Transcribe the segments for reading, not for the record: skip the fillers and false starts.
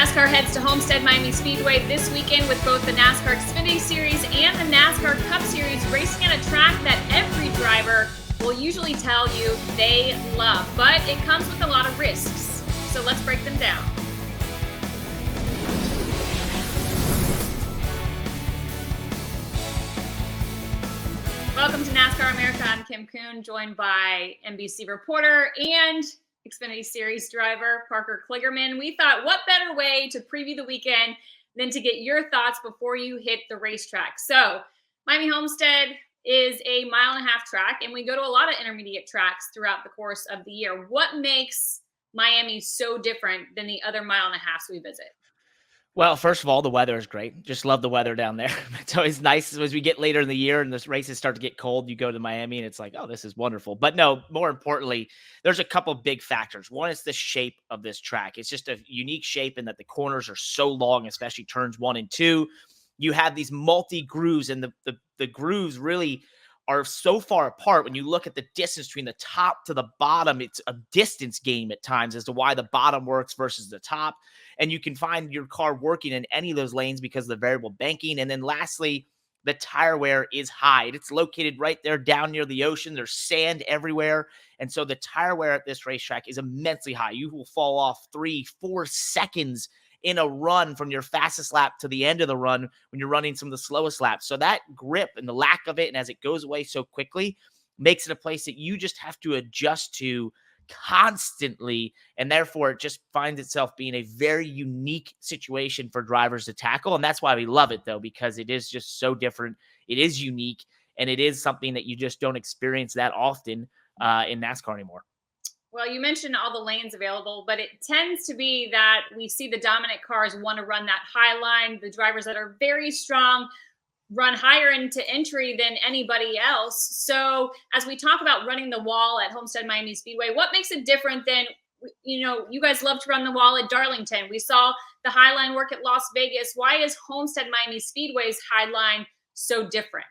NASCAR heads to Homestead-Miami Speedway this weekend with both the NASCAR Xfinity Series and the NASCAR Cup Series racing at a track that every driver will usually tell you they love, but it comes with a lot of risks. So let's break them down. Welcome to NASCAR America. I'm Kim Coon, joined by NBC reporter and Xfinity Series driver Parker Kligerman. We thought, what better way to preview the weekend than to get your thoughts before you hit the racetrack. So Miami Homestead is a 1.5 mile track, and we go to a lot of intermediate tracks throughout the course of the year. What makes Miami so different than the other 1.5 miles we visit? Well, first of all, the weather is great. Just love the weather down there. It's always nice as we get later in the year and the races start to get cold. You go to Miami and it's like, oh, this is wonderful. But no, more importantly, there's a couple of big factors. One is the shape of this track. It's just a unique shape in that the corners are so long, especially turns 1 and 2. You have these multi grooves, and the grooves really are so far apart. When you look at the distance between the top to the bottom, it's a distance game at times as to why the bottom works versus the top. And you can find your car working in any of those lanes because of the variable banking. And then lastly, the tire wear is high. It's located right there down near the ocean. There's sand everywhere. And so the tire wear at this racetrack is immensely high. You will fall off 3-4 seconds in a run from your fastest lap to the end of the run when you're running some of the slowest laps. So that grip and the lack of it, and as it goes away so quickly, makes it a place that you just have to adjust to constantly, and therefore it just finds itself being a very unique situation for drivers to tackle. And that's why we love it, though, because it is just so different. It is unique, and it is something that you just don't experience that often in NASCAR anymore. Well, you mentioned all the lanes available, but it tends to be that we see the dominant cars want to run that high line. The drivers that are very strong run higher into entry than anybody else. So as we talk about running the wall at Homestead-Miami Speedway, what makes it different than, you guys love to run the wall at Darlington. We saw the high line work at Las Vegas. Why is Homestead-Miami Speedway's high line so different?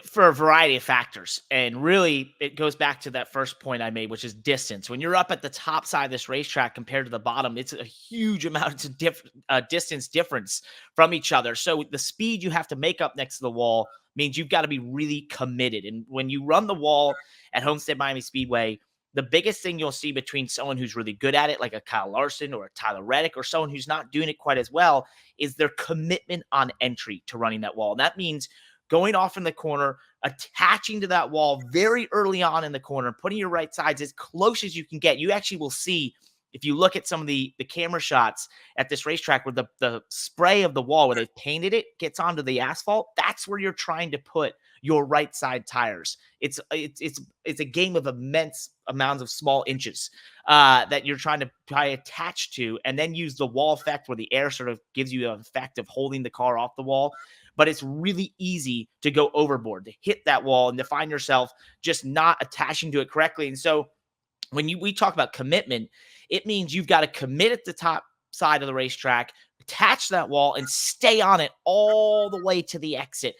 For a variety of factors. And really, it goes back to that first point I made, which is distance. When you're up at the top side of this racetrack compared to the bottom, it's a huge amount of distance difference from each other. So the speed you have to make up next to the wall means you've got to be really committed. And when you run the wall at Homestead-Miami Speedway, the biggest thing you'll see between someone who's really good at it, like a Kyle Larson or a Tyler Reddick, or someone who's not doing it quite as well, is their commitment on entry to running that wall. And that means going off in the corner, attaching to that wall very early on in the corner, putting your right sides as close as you can get. You actually will see, if you look at some of the camera shots at this racetrack where the spray of the wall where they've painted it gets onto the asphalt, that's where you're trying to put your right side tires. It's a game of immense amounts of small inches that you're trying to attach to, and then use the wall effect where the air sort of gives you an effect of holding the car off the wall. But it's really easy to go overboard, to hit that wall and to find yourself just not attaching to it correctly. And so when we talk about commitment, it means you've got to commit at the top side of the racetrack, attach that wall, and stay on it all the way to the exit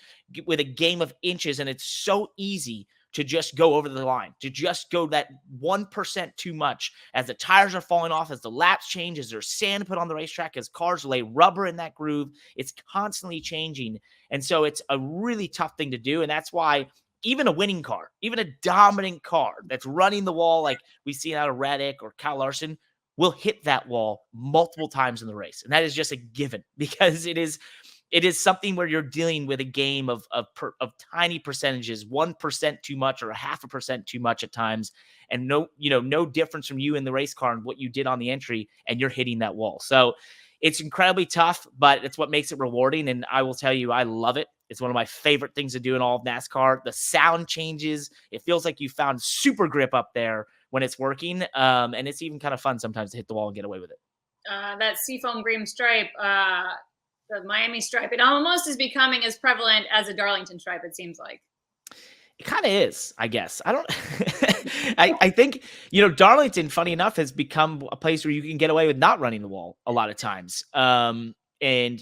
with a game of inches. And it's so easy to just go over the line, to just go that 1% too much as the tires are falling off, as the laps change, as there's sand put on the racetrack, as cars lay rubber in that groove. It's constantly changing. And so it's a really tough thing to do. And that's why even a winning car, even a dominant car that's running the wall like we've seen out of Reddick or Kyle Larson, will hit that wall multiple times in the race. And that is just a given, because it is something where you're dealing with a game of tiny percentages, 1% too much or 0.5% too much at times. And no difference from you in the race car and what you did on the entry, and you're hitting that wall. So it's incredibly tough, but it's what makes it rewarding. And I will tell you, I love it. It's one of my favorite things to do in all of NASCAR. The sound changes. It feels like you found super grip up there when it's working. And it's even kind of fun sometimes to hit the wall and get away with it. That seafoam green stripe, the Miami stripe, it almost is becoming as prevalent as a Darlington stripe, it seems like. It kind of is, I guess. I don't I think, Darlington, funny enough, has become a place where you can get away with not running the wall a lot of times. And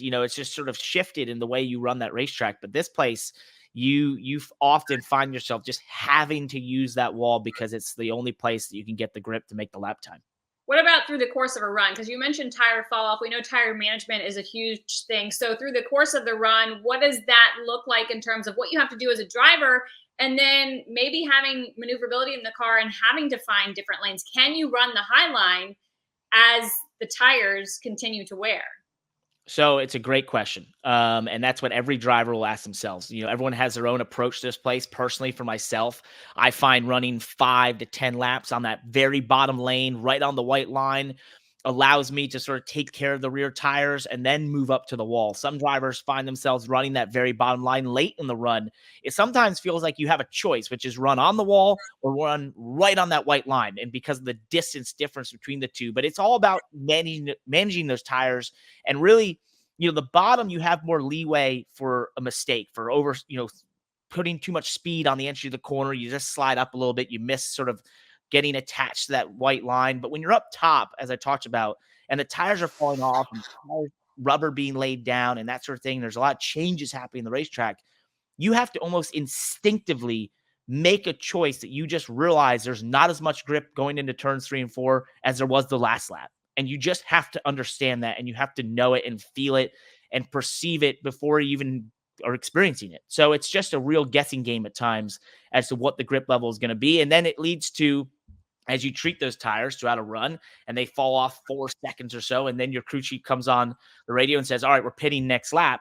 it's just sort of shifted in the way you run that racetrack. But this place, you often find yourself just having to use that wall because it's the only place that you can get the grip to make the lap time. What about through the course of a run? Because you mentioned tire fall off. We know tire management is a huge thing. So through the course of the run, what does that look like in terms of what you have to do as a driver? And then maybe having maneuverability in the car and having to find different lanes. Can you run the high line as the tires continue to wear? So it's a great question. And that's what every driver will ask themselves. Everyone has their own approach to this place. Personally, for myself, I find running 5 to 10 laps on that very bottom lane, right on the white line, allows me to sort of take care of the rear tires and then move up to the wall. Some drivers find themselves running that very bottom line late in the run. It sometimes feels like you have a choice, which is run on the wall or run right on that white line. And because of the distance difference between the two, but it's all about managing those tires. And really, the bottom, you have more leeway for a mistake, for putting too much speed on the entry of the corner. You just slide up a little bit. You miss sort of getting attached to that white line. But when you're up top, as I talked about, and the tires are falling off and rubber being laid down and that sort of thing, there's a lot of changes happening in the racetrack. You have to almost instinctively make a choice that you just realize there's not as much grip going into turns 3 and 4 as there was the last lap. And you just have to understand that, and you have to know it and feel it and perceive it before you even are experiencing it. So it's just a real guessing game at times as to what the grip level is going to be. And then it leads to, as you treat those tires throughout a run and they fall off 4 seconds or so, and then your crew chief comes on the radio and says, all right, we're pitting next lap.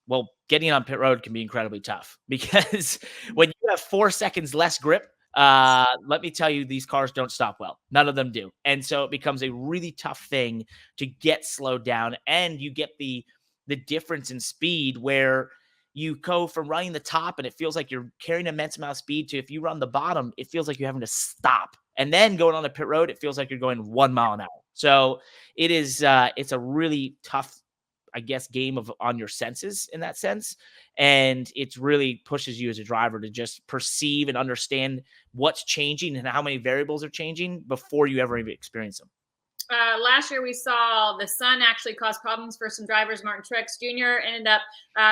Well, getting on pit road can be incredibly tough because when you have 4 seconds less grip, let me tell you, these cars don't stop well. None of them do. And so it becomes a really tough thing to get slowed down, and you get the difference in speed where you go from running the top and it feels like you're carrying an immense amount of speed to, if you run the bottom, it feels like you're having to stop. And then going on the pit road, it feels like you're going 1 mile an hour. So it is, it's a really tough, I guess, game on your senses in that sense. And it really pushes you as a driver to just perceive and understand what's changing and how many variables are changing before you ever even experience them. Last year, we saw the sun actually cause problems for some drivers. Martin Truex Jr. ended up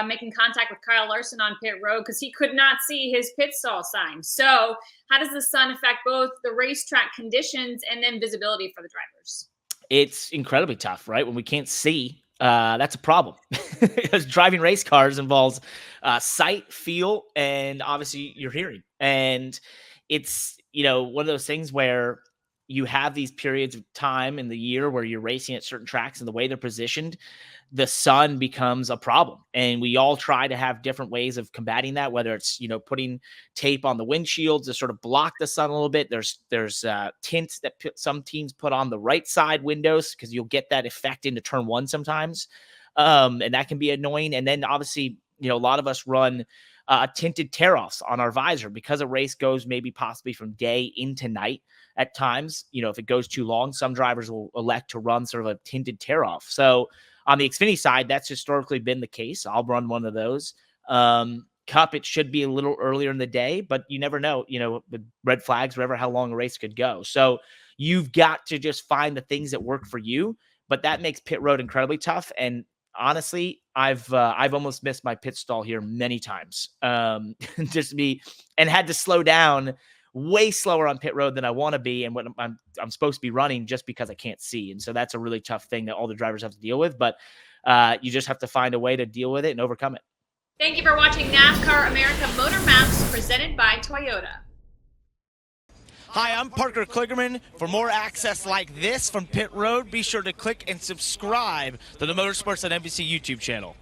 making contact with Kyle Larson on pit road because he could not see his pit stall sign. So how does the sun affect both the racetrack conditions and then visibility for the drivers? It's incredibly tough, right? When we can't see, that's a problem because driving race cars involves sight, feel, and obviously your hearing. And it's, one of those things where you have these periods of time in the year where you're racing at certain tracks, and the way they're positioned, the sun becomes a problem. And we all try to have different ways of combating that, whether it's, putting tape on the windshields to sort of block the sun a little bit. There's tints that some teams put on the right side windows because you'll get that effect into turn 1 sometimes. And that can be annoying. And then obviously, a lot of us run tinted tear-offs on our visor because a race goes maybe possibly from day into night at times. If it goes too long, some drivers will elect to run sort of a tinted tear-off. So on the Xfinity side, that's historically been the case. I'll run one of those. Cup, it should be a little earlier in the day, but you never know, with red flags, whatever, how long a race could go. So you've got to just find the things that work for you, but that makes pit road incredibly tough. And honestly, I've almost missed my pit stall here many times. And had to slow down way slower on pit road than I want to be, and what I'm supposed to be running, just because I can't see. And so that's a really tough thing that all the drivers have to deal with, but you just have to find a way to deal with it and overcome it. Thank you for watching NASCAR America Motormouths, presented by Toyota. Hi, I'm Parker Kligerman. For more access like this from pit road, be sure to click and subscribe to the Motorsports on NBC YouTube channel.